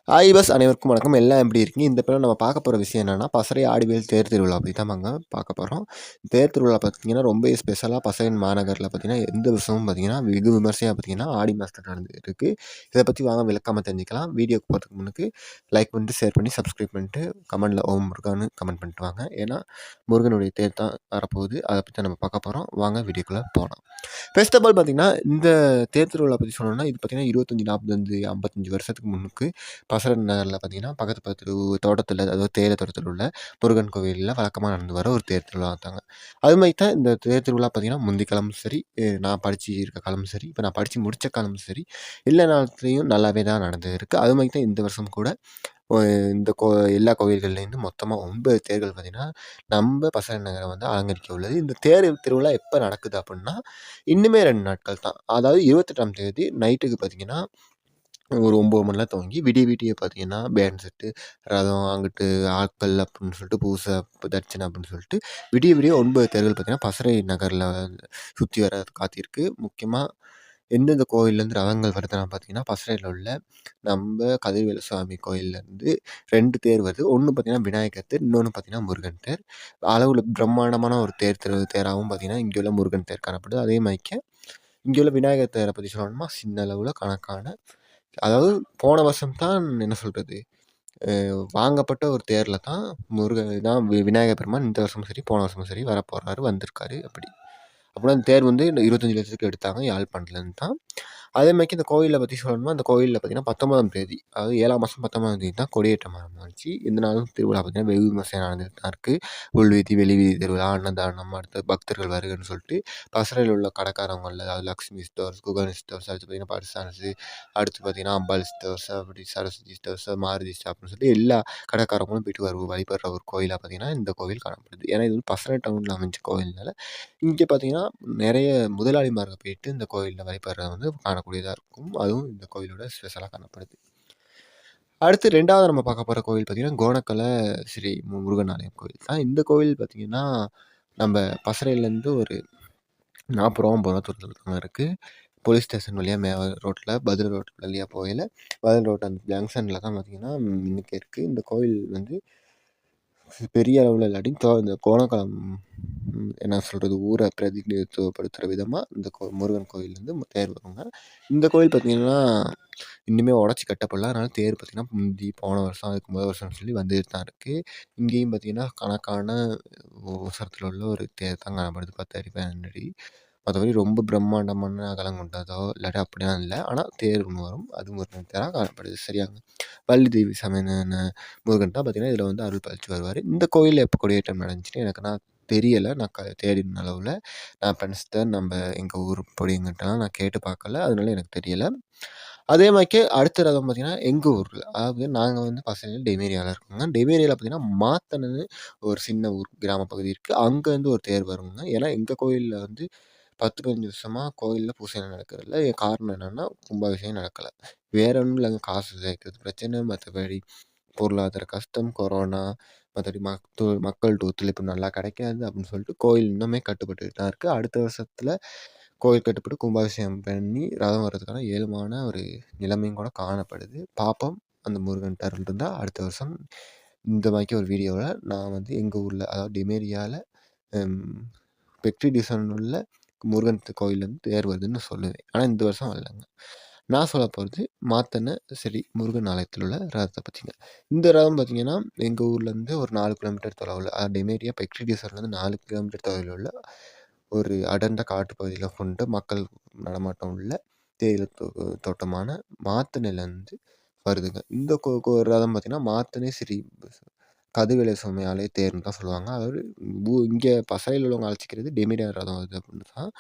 Bus அனைவருக்கும் வணக்கம். எல்லாம் எப்படி இருக்கீங்க? இந்த பிறகு நம்ம பார்க்க போகிற விஷயம் என்னென்னா, பசறை ஆடிவேல் தேர் திருவிழா பற்றி தான் நாங்கள் பார்க்க போகிறோம். தேர் திருவிழா பார்த்தீங்கன்னா ரொம்ப ஸ்பெஷலாக பசறை மாநகரில் பார்த்தீங்கன்னா எந்த வருஷமும் பார்த்தீங்கன்னா வெகு விமர்சையாக பார்த்தீங்கன்னா ஆடி மாதத்தில் நடந்துகிட்டு இருக்குது. இதை பற்றி வாங்க விளக்காமல் தெரிஞ்சுக்கலாம். வீடியோக்கு போகிறதுக்கு முன்னுக்கு லைக் பண்ணிட்டு ஷேர் பண்ணி சப்ஸ்கிரைப் பண்ணிட்டு கமெண்டில் ஓம் முருகான்னு கமெண்ட் பண்ணிட்டு வாங்க. ஏன்னா முருகனுடைய தேர் தான் வரப்போகுது. அதை பற்றி தான் நம்ம பார்க்க போகிறோம். வாங்க வீடியோக்குள்ளே போகலாம். ஃபர்ஸ்ட் ஆஃப் ஆல் பார்த்தீங்கன்னா இந்த தேர் திருவிழா பற்றி சொல்லணும்னா இது பார்த்தீங்கன்னா 25, 45, 55 வருஷத்துக்கு முன்னுக்கு பசரன் நகரில் பார்த்தீங்கன்னா பக்கத்து தோட்டத்தில், அதாவது தேயிலை தோட்டத்தில் உள்ள முருகன் கோவிலில் வழக்கமாக நடந்து வர ஒரு தேர் திருவிழா தாங்க. அது மாதிரி தான் இந்த தேர் திருவிழா பார்த்தீங்கன்னா முந்தி காலமும் சரி, நான் படித்து இருக்க காலமும் சரி, இப்போ நான் படித்து முடித்த காலமும் சரி, எல்லா நாளத்துலேயும் நல்லாவே தான் நடந்துருக்கு. அது மாதிரி தான் இந்த வருஷம் கூட இந்த எல்லா கோவில்கள்லேருந்து மொத்தமாக 9 தேர்கள் பார்த்தீங்கன்னா நம்ம பசரன் நகரை வந்து அலங்கரிக்க உள்ளது. இந்த தேர் திருவிழா எப்போ நடக்குது அப்படின்னா இன்னுமே 2 நாட்கள் தான். அதாவது 28ஆம் தேதி நைட்டுக்கு பார்த்தீங்கன்னா ஒரு 9 மணிலாம் துவங்கி விடிய பார்த்தீங்கன்னா பேண்ட் செட்டு, ரதம், அங்கிட்டு ஆட்கள் அப்படின்னு சொல்லிட்டு பூசை, தட்சணை அப்படின்னு சொல்லிட்டு விடிய 9 தேர்கள் பார்த்தீங்கன்னா பசறை நகரில் சுற்றி வர காத்திருக்கு. முக்கியமாக எந்தெந்த கோவில்லேருந்து ரதங்கள் வருதுன்னா பார்த்தீங்கன்னா பசறையில் உள்ள நம்ம கதிர்வேல சுவாமி கோயில்லேருந்து 2 தேர் வருது. ஒன்று பார்த்தீங்கன்னா விநாயகர் தேர், இன்னொன்று பார்த்தீங்கன்னா முருகன் தேர். அளவில் பிரம்மாண்டமான ஒரு தேராகவும் பார்த்தீங்கன்னா இங்கே உள்ள முருகன் தேர் காணப்படுது. அதே மாதிரிக்க இங்கே உள்ள விநாயகர் தேரை பற்றி சொல்லணுமா சின்ன அளவில் கணக்கான, அதாவது போன வருஷம் தான் என்ன சொல்கிறது, வாங்கப்பட்ட ஒரு தேரில் தான் முருகன் தான் விநாயகர் பெருமான் இந்த வருஷமும் சரி போன வருஷமும் சரி வரப்போகிறாரு, வந்திருக்காரு. அப்படின்னா அந்த தேர் வந்து இந்த 25 லட்சத்துக்கு எடுத்தாங்க யாழ்ப்பாணத்துலேருந்து தான். அதே மாதிரிக்கு இந்த கோயிலை பற்றி சொல்லணும்னா அந்த கோயிலில் பார்த்தீங்கன்னா 19ஆம் தேதி, அதாவது 7ஆம் மாதம் 19ஆம் தேதி தான் கொடியேற்றம் ஆரம்பிச்சு. இந்த நாளும் திருவிழா பார்த்தீங்கன்னா வெகு விமர்சையாக நடந்துட்டு தான் இருக்குது. உள்வீதி வெளிவீதி திருவிழா, அன்னதானம், அடுத்து பக்தர்கள் வருகன்னு சொல்லிட்டு பசறையில் உள்ள கடைக்காரங்களில், அதாவது லக்ஷ்மி ஸ்டோர்ஸ், குகன் ஸ்டோர்ஸ், அடுத்து பார்த்தீங்கன்னா பர்சான்ஸு, அடுத்து பார்த்தீங்கன்னா அம்பாள் ஸ்டோர்ஸ், அப்படி சரஸ்வதி ஸ்டோர்ஸ், மாருதி ஷாப்னு சொல்லிட்டு எல்லா கடைக்காரங்களும் போயிட்டு வழிபடுற ஒரு கோயிலாக பார்த்தீங்கன்னா இந்த கோவில் காணப்படுது. ஏன்னா இது வந்து பசறை டவுனில் அமைஞ்ச கோவில்னால இங்கே பார்த்தீங்கன்னா நிறைய முதலாளிமார்கள் போயிட்டு இந்த கோயிலில் வழிபடுறத வந்து காணக்கூடியதாக இருக்கும். அதுவும் இந்த கோயிலோட ஸ்பெஷலாக காணப்படுது. அடுத்து 2வது நம்ம பார்க்க போகிற கோவில் பார்த்தீங்கன்னா கோணக்கலை ஸ்ரீ முருகன் ஆலயம் கோவில் தான். இந்த கோவில் பார்த்தீங்கன்னா நம்ம பசறையிலேருந்து ஒரு 40 ரூபா 50 ரூபா தூரத்தில் தாங்க இருக்குது. போலீஸ் ஸ்டேஷன் வழியாக ரோட்டில் பதில் ரோட் வழியாக போகையில் பதில் ரோட் அந்த ஜங்ஷனில் தான் பார்த்தீங்கன்னா இன்னைக்கு இருக்குது. இந்த கோவில் வந்து பெரிய அளவில் இல்லாட்டியும் இந்த கோணக்காலம் என்ன சொல்கிறது ஊரை பிரதிநிதித்துவப்படுத்துகிற விதமாக இந்த முருகன் கோயிலேருந்து தேர் வருவாங்க. இந்த கோயில் பார்த்திங்கன்னா இன்னுமே உடச்சி கட்டப்படல. அதனால் தேர் பார்த்திங்கன்னா முந்தி போன வருஷம் அதுக்கு முதல் வருஷம்னு சொல்லி வந்துட்டு தான் இருக்குது. இங்கேயும் பார்த்திங்கன்னா கணக்கான உசரத்தில் உள்ள ஒரு தேர் தான் காணப்படுது 10 அடி 12 அடி. மற்றபடி ரொம்ப பிரம்மாண்டமான அகலம் கொண்டதோ இல்லாட்டி அப்படிலாம் இல்லை. ஆனால் தேர் ஒன்று வரும், அது முருகன் தேராக காணப்படுது. சரியாங்க. வள்ளி தேவி சமேதன முருகன் தான் பார்த்திங்கன்னா இதில் வந்து அருள் பாலிச்சு வருவார். இந்த கோயிலில் எப்போ கொடியேற்றம் நடந்துச்சுன்னு எனக்கு நான் தெரியலை. நான் தேடின அளவில் நான் ஃப்ரெண்ட்ஸ்கிட்ட நம்ம எங்கள் ஊர் பொடியங்கிட்டலாம் நான் கேட்டு பார்க்கல. அதனால எனக்கு தெரியலை. அதே மாதிரிக்கே அடுத்த ரதம் பார்த்திங்கன்னா எங்கள் ஊரில், அதாவது நாங்கள் வந்து பசங்க டெமேரியாவில் இருக்கோங்க. டெமேரியாவில் பார்த்திங்கன்னா மாத்தனன்னு ஒரு சின்ன ஊர் கிராம பகுதி இருக்குது. அங்கேருந்து ஒரு தேர் வருங்க. ஏன்னா எங்கள் கோயிலில் வந்து 10, 15 வருஷமாக கோயிலில் பூஜை நடக்கிறதில்ல. காரணம் என்னென்னா கும்பாபிஷேகம் நடக்கலை. வேற ஒன்றும் இல்லைங்க, காசு சேர்க்கறது பிரச்சனை, மற்றபடி பொருளாதார கஷ்டம், கொரோனா, மற்றபடி மக்கள்கிட்ட ஒத்துழைப்பு நல்லா கிடைக்காது அப்படின்னு சொல்லிட்டு கோயில் இன்னுமே கட்டுப்பட்டுக்கிட்டு தான் இருக்குது. அடுத்த வருஷத்தில் கோயில் கட்டுப்பட்டு கும்பாபிஷேகம் பண்ணி ரதம் வர்றதுக்கான இயல்பான ஒரு நிலைமையும் கூட காணப்படுது. பார்ப்போம், அந்த முருகன் அருள் இருந்தால் அடுத்த வருஷம் இந்த மாதிரிக்கு ஒரு வீடியோவில் நான் வந்து எங்கள் ஊரில், அதாவது டெமேரியாவில் பெக்ட்ரி டிசன் உள்ள முருகன் கோயிலேருந்து தேர் வருதுன்னு சொல்லுவேன். ஆனால் இந்த வருஷம் வரலங்க. நான் சொல்ல போகிறது மாத்தனை சரி முருகன் ஆலயத்தில் உள்ள ரதத்தை பற்றிங்க. இந்த ரதம் பார்த்திங்கன்னா எங்கள் ஊர்லேருந்து ஒரு 4 கிலோமீட்டர் தொலைவில், டெமேரியா பெக்ட்ரி டிசன்லேருந்து 4 கிலோமீட்டர் தொலைவில் உள்ள ஒரு அடர்ந்த காட்டு பகுதியில் கொண்ட மக்கள் நடமாட்டம் உள்ள தேயிலை தோட்டமான மாத்தனையிலேருந்து வருதுங்க. இந்த ரதம் பார்த்திங்கன்னா மாத்தனை ஸ்ரீ கதிர்வேல சுவாமி ஆலய தேர்ன்னு தான் சொல்லுவாங்க. அதாவது இங்கே பசறையில் உள்ளவங்க அழைச்சிக்கிறது டெமேரியா ரதம் வருது அப்படின்னு தான்.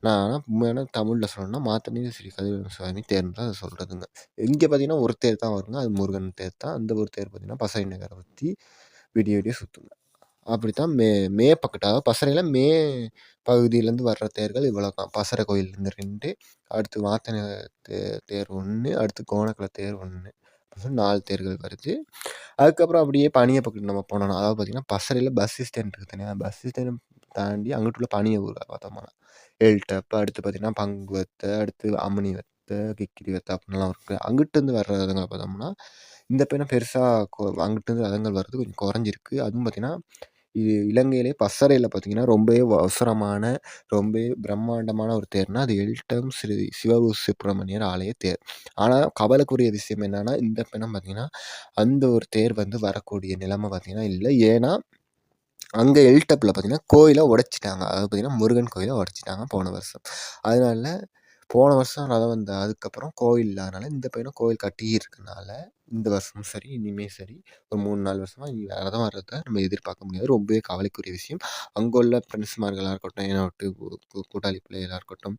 நான் ஆனால் உண்மையான தமிழில் சொல்லணும்னா மாத்தனை ஸ்ரீ கதிர்வேல சுவாமி தேர்ன்னு தான் அதை சொல்கிறதுங்க. இங்கே பார்த்திங்கன்னா ஒரு தேர் தான் வருங்க, அது முருகன் தேர் தான். அந்த ஒரு தேர் பார்த்திங்கன்னா பசறை நகரை பற்றி விடிய சுற்றுங்க. அப்படித்தான் மே பக்கத்து, அதாவது பசறையில் மே பகுதியிலேருந்து வர்ற தேர்கள் இவ்வளோ தான். பசறை கோயிலேருந்து 2, அடுத்து மாத்தனை தேர் 1, அடுத்து கோணக்கலை தேர் 1, 4 தேர்கள் வருது. அதுக்கப்புறம் அப்படியே பணியை பக்கத்து நம்ம போனோம்னா, அதாவது பார்த்திங்கன்னா பசறையில் பஸ் ஸ்டாண்ட் இருக்குது தனியாக. பஸ் ஸ்டாண்ட் தாண்டி அங்கிட்டு உள்ள பணியை ஊரில் பார்த்தோம்னா எல்டப், அடுத்து பார்த்திங்கன்னா பங்குவத்தை, அடுத்து அம்மணி வத்தை, கிக்கிரி வத்தை அப்படின்லாம் இருக்குது. அங்கிட்டேருந்து வர்றதுங்களை பார்த்தோம்னா இந்த பயணம் பெருசா அங்கிட்டிருந்து ரதங்கள் வர்றது கொஞ்சம் குறைஞ்சிருக்கு. அதுவும் பார்த்தீங்கன்னா, இது இலங்கையிலே பசறையில பார்த்தீங்கன்னா, ரொம்பவே அவசரமான, ரொம்பவே பிரம்மாண்டமான ஒரு தேர்னா, அது எல்டம் ஸ்ரீ சிவசுப்ரமணியர் ஆலய தேர். ஆனா, கவலைக்குரிய விஷயம் என்னன்னா, இந்த பயணம் பார்த்தீங்கன்னா, அந்த ஒரு தேர் வந்து வரக்கூடிய நிலைமை பார்த்தீங்கன்னா இல்ல. ஏன்னா, அங்க எல்டப்ல பார்த்தீங்கன்னா, கோயில உடைச்சுட்டாங்க. அதாவது பார்த்தீங்கன்னா, முருகன் கோயில உடைச்சுட்டாங்க போன வருஷம். அதனால போன வருஷம் ரதம் வந்த அதுக்கப்புறம் கோவில் இல்லாதனால, இந்த பையனும் கோவில் கட்டியிருக்கனால, இந்த வருஷமும் சரி, இனிமே சரி, ஒரு 3, 4 வருஷமா இனி ரதம் வர்றத நம்ம எதிர்பார்க்க முடியாது. ரொம்பவே கவலைக்குரிய விஷயம். அங்க உள்ள ஃப்ரெண்ட்ஸ்மார்களா இருக்கட்டும், என்னை விட்டு கூட்டாளி பிள்ளைகளா இருக்கட்டும்,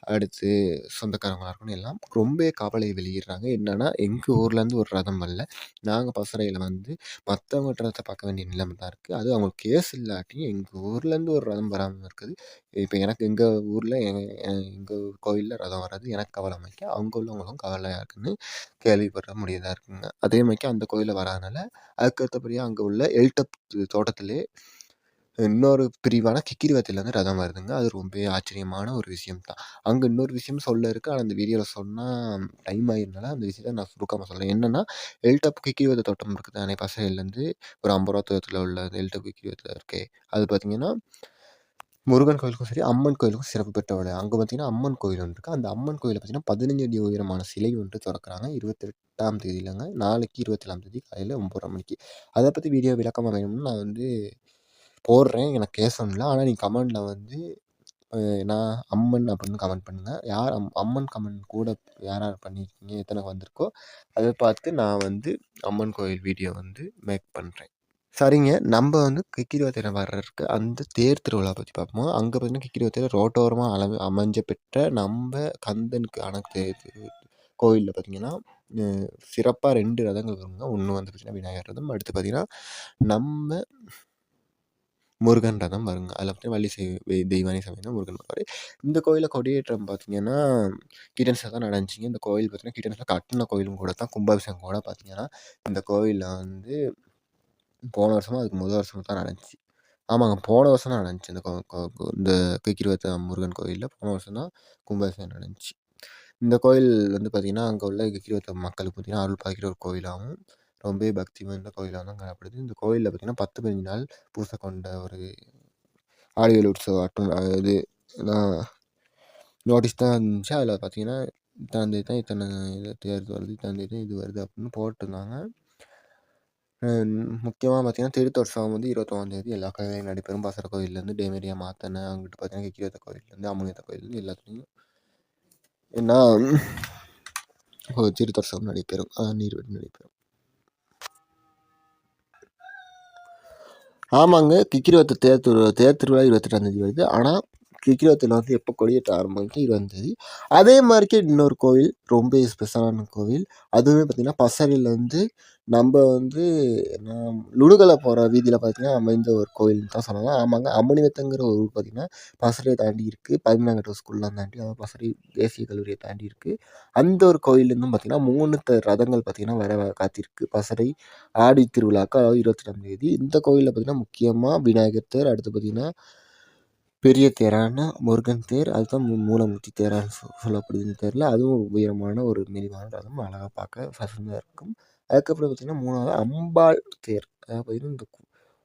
அடுத்து சொந்தக்காரங்களா இருக்கட்டும், எல்லாம் ரொம்பவே கவலை வெளியிடுறாங்க. என்னன்னா, எங்க ஊர்லேருந்து ஒரு ரதம் வரல. நாங்க பசறையில வந்து மத்தவங்க ரதத்த பார்க்க வேண்டிய நிலைமை தான் இருக்கு. அது அவங்களுக்கு கேஸ் இல்லாட்டியும், எங்க ஊர்லேருந்து ஒரு ரதம் வராம இருக்குது. இப்ப எனக்கு எங்க ஊர்ல எங்க கோயில்ல ரதம் வராது. எனக்கு கவலை மாரிக்க, அங்க உள்ளவங்களுக்கும் கவலையா இருக்குன்னு கேள்விப்பட முடியதா இருக்குங்க. அதே மாரிக்க அந்த கோயில்ல வராதனால, அதுக்கு அடுத்தபடியா அங்க உள்ள எல்டப் தோட்டத்திலே இன்னொரு பிரிவான கிக்கிரிவத்திலேருந்து ரதம் வருதுங்க. அது ரொம்பவே ஆச்சரியமான ஒரு விஷயம் தான். அங்க இன்னொரு விஷயம் சொல்ல இருக்கு. ஆனா அந்த வீடியோல சொன்னா டைம் ஆயிரும்னால, அந்த விஷயத்த நான் சுருக்கமா சொல்றேன். என்னன்னா, எல்டப் கிக்கிரிவத்த தோட்டம் இருக்கு தானே, பசறையிலேருந்து ஒரு 50 ரூபா தூரத்தில உள்ள எல்டப் கிக்கிரிவத்தில இருக்கே. அது பார்த்தீங்கன்னா, முருகன் கோயிலுக்கும் சரி, அம்மன் கோயிலுக்கும் சிறப்பு பெற்ற விழா. அங்க பார்த்தீங்கன்னா, அம்மன் கோயில் ஒண்ணு இருக்கு. அந்த அம்மன் கோயில்ல பார்த்தீங்கன்னா, 15 அடி உயரமான சிலை ஒன்று தொறக்குறாங்க. 28ஆம் தேதிலங்க. நாளைக்கு 27ஆம் தேதி காலையில 9:30 மணிக்கு. அத பத்தி வீடியோ விளக்கமா வேணும்னு நான் வந்து போடுறேன். எனக்கு கேஸ் ஒண்ணும் இல்ல. ஆனா நீங்க கமெண்ட்ல வந்து அ நான் அம்மன் அப்படின்னு கமெண்ட் பண்ணுங்க. யார் அம்மன் கமெண்ட் கூட யார் யார் பண்ணியிருக்கீங்க, எத்தனை வந்திருக்கோ, அத பார்த்து நான் வந்து அம்மன் கோயில் வீடியோ வந்து மேக் பண்றேன். சரிங்க. நம்ப வந்து கிக்கிரிவத்தையில வர்றதுக்கு அந்த தேர் திருவிழா பத்தி பார்ப்போம். அங்க பார்த்தீங்கன்னா, கிக்கிரிவத்தையில ரோட்டோரமா அமைஞ்ச பெற்ற நம்ப கந்தனுக்கான கோயில்ல பார்த்தீங்கன்னா, அ சிறப்பா 2 ரதங்கள் வருங்க. ஒண்ணு வந்து பார்த்தீங்கன்னா, விநாயகர் ரதம். அடுத்து பார்த்தீங்கன்னா, நம்ம முருகன் ரதம் வருங்க. அதில பார்த்தீங்கன்னா, வள்ளி தெய்வானை சமேத முருகன் வருவாரு. இந்த கோயில்ல கொடியேற்றம் பார்த்தீங்கன்னா, கிட்டன்ஸ்ல தான் நடந்துச்சுங்க. இந்த கோயில் பார்த்தீங்கன்னா, கிட்டன்ஸ்ல கட்டுன கோயிலும் கூட தான். கும்பாபிஷேகம் கூட பார்த்தீங்கன்னா, இந்த கோயில்ல வந்து போன வருஷமோ, அதுக்கு முதல் வருஷமோ தான் நடந்துச்சு. ஆமாங்க. போன வருஷம் தான் நடந்துச்சு. இந்த கொ கொ கொ இந்த கிக்கிரிவத்த முருகன் கோயில்ல போன வருஷம் தான் கும்பாபிஷேகம் நடந்துச்சு. இந்த கோயில் வந்து பார்த்தீங்கன்னா, அங்க உள்ள கிக்கிரிவத்த மக்களுக்கு பார்த்தீங்கன்னா, அருள் பாலிக்கிற ஒரு கோயிலாவும், ரொம்பவே பக்தி வாய்ந்த கோயிலாவும் தான் காணப்படுது. இந்த கோயில்ல பார்த்தீங்கன்னா, 10, 15 நாள் பூசை கொண்ட ஒரு ஆழிவேல் உற்சவம் இது நான் நோட்டீஸ் தான் இருந்துச்சு. அதில பார்த்தீங்கன்னா, இத்தனாம் தேதி தான் இத்தனை தேர் வருது, இத்தனாம் தேதி தான் இது வருது அப்படின்னு போட்டிருந்தாங்க. முக்கியமா பார்த்தீங்கன்னா, திருத்தோற்சவம் வந்து 21ஆம் தேதி எல்லா கோயில்லையும் நடைபெறும். பசற கோயில்லேருந்து டேமேரியா மாத்தன, அங்கிட்டு பார்த்தீங்கன்னா, கிக்கிரிவத்த கோயில்லேருந்து, அம்முனியத்த கோயில்லேருந்து எல்லாத்துலயும் ஏன்னா ஒரு திருத்தோற்சவம் நடைபெறும். நீர்வீழ்ச்சி நடைபெறும். ஆமாங்க. கிக்கிரிவத்த தேர் திருவிழா 28ஆம் தேதி வருது. ஆனா, கிக்கிரிவத்தையில வந்து எப்போ கொடியேற்ற ஆரம்பிக்கும் 20ஆம் தேதி. அதே மாரிக்கே இன்னொரு கோவில், ரொம்ப ஸ்பெஷலான கோவில். அதுவுமே பார்த்தீங்கன்னா, பசறையிலேருந்து நம்ப வந்து லுடுகல போற வீதியில பார்த்தீங்கன்னா, அமைந்த ஒரு கோயில்னு தான் சொல்லலாம். ஆமாங்க. அம்முனிவத்தங்கிற ஒரு ஊர் பார்த்தீங்கன்னா, பசறைய தாண்டி இருக்கு. 13 ஸ்கூல்லாம் தாண்டி, அதாவது பசறை தேசிய கல்லூரிய தாண்டி இருக்கு. அந்த ஒரு கோயில்லேருந்தும் பார்த்தீங்கன்னா, 3 ரதங்கள் பார்த்தீங்கன்னா, வர காத்திருக்கு. பசறை ஆடி திருவிழாக்கு, அதாவது 28ஆம் தேதி. இந்த கோயில்ல பார்த்தீங்கன்னா, முக்கியமா விநாயகர் தேர், அடுத்து பார்த்தீங்கன்னா, பெரிய தேரான முருகன் தேர், அதுதான் மூலமூர்த்தி தேரான்னு சொல்லப்படுது இந்த தேர்ல. அதுவும் உயரமான ஒரு மெலிவான ரதம். அழகா பார்க்க ஃபசந்தா இருக்கும். அதுக்கப்புறம் பார்த்தீங்கன்னா, 3வது அம்பாள் தேர். அதாவது பார்த்தீங்கன்னா, இந்த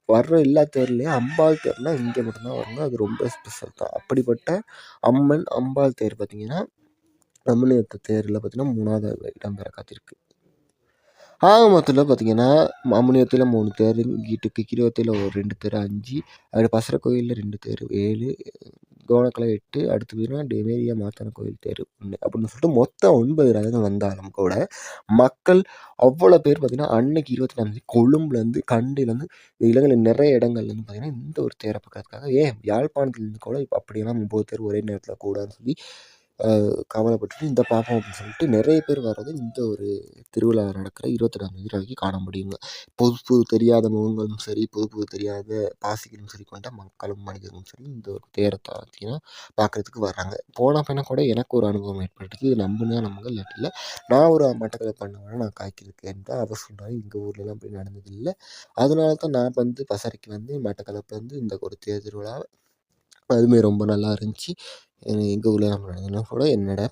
வர்ற எல்லா தேர்லயும் அம்பாள் தேர்னா இங்க மட்டும் தான் வருங்க. அது ரொம்ப ஸ்பெஷல் தான். அப்படிப்பட்ட அம்மன், அம்பாள் தேர் பார்த்தீங்கன்னா, அம்மனியத்த தேர்ல பார்த்தீங்கன்னா, 3வது இடம்பெற காத்திருக்கு. ஆக மொத்தத்தில பார்த்தீங்கன்னா, அம்முனியத்துல 3 தேரு, இங்கிட்டு கிக்கிரிவத்தையில ஒரு 2 தேரு 5, அடுத்து பசற கோயில்ல 2 தேரு 7, கோணக்கல 8, அடுத்து பார்த்தீங்கன்னா டெமேரியா மாத்தான கோயில் தேரு 1 அப்படின்னு சொல்லிட்டு மொத்தம் 9 ரதங்கள் வந்தாலும் கூட, மக்கள் அவ்வளோ பேர் பார்த்தீங்கன்னா, அன்னைக்கு 24ஆம் தேதி கொழும்புலேருந்து, கண்டிலேருந்து, இலங்கையில நிறைய இடங்கள்லேருந்து பார்த்தீங்கன்னா, இந்த ஒரு தேர பார்க்கறதுக்காக யாழ்ப்பாணத்துலேருந்து கூட இப்ப அப்படியெல்லாம் 9 தேர் ஒரே நேரத்தில கூடாதுன்னு சொல்லி கவலைப்பட்டுட்டு இந்த பார்ப்போம் அப்படின்னு சொல்லிட்டு நிறைய பேர் வர்றது இந்த ஒரு திருவிழா நடக்கிற 28ஆம் தேதி வரைக்கும் காண முடியுங்க. புது புது தெரியாத முகங்களும் சரி, புது புது தெரியாத பாசிகளும் சரி கொண்ட மக்களும் மனிதர்களும் சரி இந்த ஒரு தேர பார்த்தீங்கன்னா பார்க்கறதுக்கு வர்றாங்க. போன பின்ன கூட எனக்கு ஒரு அனுபவம் ஏற்பட்டுச்சு. இது நம்புனா நம்புங்க, இல்லாட்டி இல்ல. நான் ஒரு மட்டக்களப்பு பண்ணவன நான் காய்க்கிறதுக்கேன்னு தான் அவர் சொல்றாரு. எங்க ஊர்லலாம் அப்படி நடந்ததில்ல. அதனால தான் நான் வந்து பசறைக்கு வந்து மட்டக்களப்பு வந்து இந்த ஒரு தேர் திருவிழா அதுவுமே ரொம்ப நல்லா இருந்துச்சு. எங்க ஊர்ல நம்ம நடந்ததுனா கூட என்னோட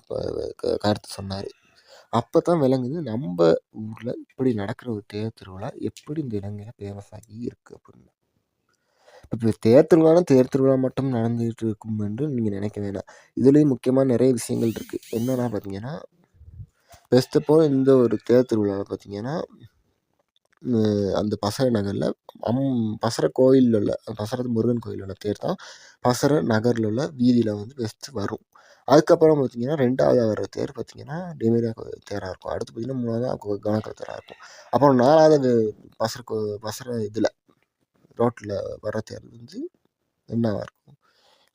கருத்து சொன்னாரு. அப்போ தான் விளங்குது நம்ப ஊர்ல இப்படி நடக்கிற ஒரு தேர் திருவிழா எப்படி இந்த இலங்கையில ஃபேமஸ் ஆகி இருக்கு அப்படின்னு. இப்போ தேர் திருவிழானா தேர் திருவிழா மட்டும் நடந்துகிட்டு இருக்கும் என்று நீங்கள் நினைக்க வேணாம். இதுலேயும் முக்கியமான நிறைய விஷயங்கள் இருக்குது. என்னென்னா பார்த்தீங்கன்னா, ஃபர்ஸ்ட் ஆஃப் ஆல் இந்த ஒரு தேர் திருவிழாவில் பார்த்தீங்கன்னா, அந்த பசற நகரில் பசற கோயிலில் உள்ள பசறது முருகன் கோயிலில் உள்ள தேர் தான் பசற நகரில் உள்ள வீதியில் வந்து ஃபஸ்ட்டு வரும். அதுக்கப்புறம் பார்த்தீங்கன்னா 2வது வர தேர் பார்த்தீங்கன்னா டெமேரியா தேராக இருக்கும். அடுத்து பார்த்தீங்கன்னா 3வது கணக்கர தேராக இருக்கும். அப்புறம் 4வது பசற இதில் ரோட்டில் வர தேர் வந்து என்னவா இருக்கும்,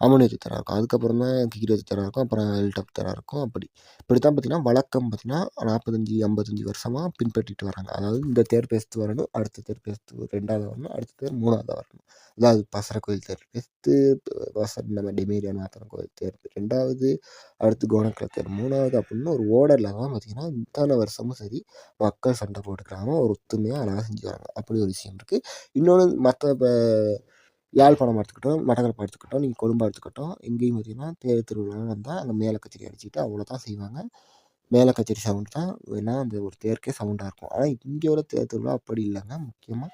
அம்மனுக்கு தேராக இருக்கும். அதுக்கப்புறம் தான் கிகிரேஜ் தேராக இருக்கும். அப்புறம் எல்டப் தேராக இருக்கும். இப்படித்தான் பார்த்தீங்கன்னா வழக்கம் பார்த்தீங்கன்னா 45 55 வருஷமாக பின்பற்றிட்டு வராங்க. அதாவது இந்த தேர் ஃபஸ்ட்டு வரணும், அடுத்த தேர் ஃபஸ்ட்டு 2வது வரணும், அடுத்த தேர் 3வது வரணும். அதாவது பசற கோயில் தேர் ஃபஸ்ட்டு, பசற நம்ம டெமேரியா நாத்தன கோயில் தேர் 2வது, அடுத்து கோணக்கர தேர் 3வது அப்படின்னு ஒரு ஓர்டரில் தான் பார்த்தீங்கன்னா இத்தனை வருஷமும் சரி மக்கள் சண்டை போட்டுக்கிறாங்க, ஒரு ஒத்துமையாக அழகாக செஞ்சு வராங்க. அப்படி ஒரு விஷயம் இருக்குது. இன்னொன்று மற்ற இப்போ யாழ்ப்பாணம் எடுத்துக்கிட்டோம், மட்டக்களப்பு எடுத்துக்கிட்டோம், நீங்கள் கொழும்பா எடுத்துக்கிட்டோம், எங்கேயும் பார்த்தீங்கன்னா தேர் திருவிழான்னு வந்தால் அங்கே மேள கச்சேரி அடிச்சுட்டு அவ்வளோதான் செய்வாங்க. மேள கச்சேரி சவுண்டு தான் வேணா அந்த ஒரு தேருக்கே சவுண்டாக இருக்கும். ஆனால் இங்கே உள்ள தேர் திருவிழா அப்படி இல்லைங்க. முக்கியமாக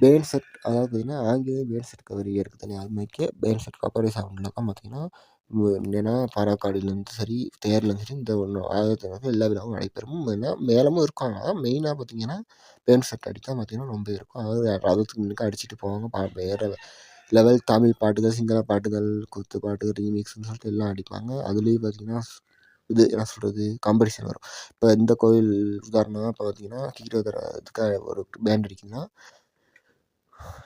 பேண்ட் செட், அதாவது பார்த்தீங்கன்னா ஆங்கிலேய பேண்ட் செட் கவரி இருக்குது தனியாக. அதுமாதிரிக்கே பேண்ட் செட் கப்பரை சவுண்டில் தான் பார்த்தீங்கன்னா என்னென்னா பறவைக்காடிலேருந்து சரி தேர்லேருந்து சரி இந்த ஒன்று ஆயிரத்தி எல்லா விழாவும் நடைபெறும். ஏன்னா மேளமும் இருக்கும். ஆனால் மெயினாக பார்த்தீங்கன்னா பேண்ட் செட் அடித்தா பார்த்தீங்கன்னா ரொம்ப இருக்கும். அதாவது ரதத்துக்கு முன்னுக்கு அடிச்சுட்டு போவாங்க. வேறு லெவல் தமிழ் பாட்டுகள், சிங்கள பாட்டுகள், குத்து பாட்டு, ரீமிக்ஸ்ன்னு சொல்லிட்டு எல்லாம் அடிப்பாங்க. அதுலேயும் பார்த்தீங்கன்னா இது என்ன சொல்கிறது காம்படிஷன் வரும். இப்போ இந்த கோயில் உதாரணமாக இப்போ பார்த்தீங்கன்னா இதுக்கு ஒரு பேண்ட் அடிக்குதுன்னா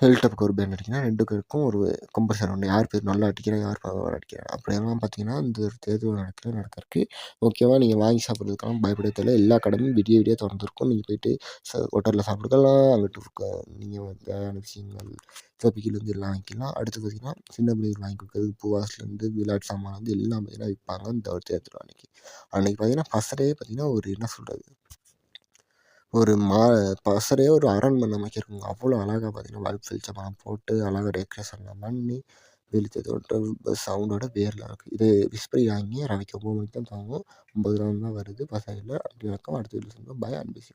ஹில்டப்புக்கு ஒரு பேண்ட் அடிக்குதுன்னா 2 பேருக்கும் ஒரு காம்படிஷன் ஒன்று. யார் பேர் நல்லா அடிக்கிறா, யார் பரவாயில்ல அடிக்கிறா அப்படியெல்லாம் பார்த்தீங்கன்னா இந்த ஒரு தேர்தல் நடக்கிறதுக்கு முக்கியமாக நீங்கள் வாங்கி சாப்பிட்றதுக்கெல்லாம் பயப்பட தேவையில்ல. எல்லா கடையும் விடிய விடிய திறந்துருக்கும். நீங்கள் போயிட்டு ஹோட்டலில் சாப்பிட்டுக்கலாம். அங்கிட்டு நீங்கள் தேவையான விஷயங்கள் சோப்பிக்கிலேருந்து எல்லாம் வாங்கிக்கலாம். அடுத்து பார்த்தீங்கன்னா சின்ன பிள்ளைங்களுக்கு வாங்கி கொடுக்குறதுக்கு பூவாஸ்லேருந்து விளையாட்டு சாமான் எல்லாம் பார்த்தீங்கன்னா விற்பாங்க இந்த ஒரு தேர்தல் அன்னைக்கு. பார்த்தீங்கன்னா பசறையே பார்த்தீங்கன்னா ஒரு என்ன சொல்கிறது ஒரு பசறையே ஒரு அரண்மனை மாதிரி இருக்குங்க. அவ்வளோ அழகாக பார்த்தீங்கன்னா பல்ப் வெளிச்சம்லாம் போட்டு அழகாக டெக்கரேஷன்லாம் பண்ணி வெளிச்சத்தோட சவுண்டோட வேறு லெவலுக்கு இது விஸ்பரி வாங்கி ரவைக்கு 9 மணிக்கு தான் தாங்கும். 50 கிராம் தான் வருது பசறையில். அப்படி இருக்கும் அடுத்த வீட்டில் பை அண்ட் பிசி.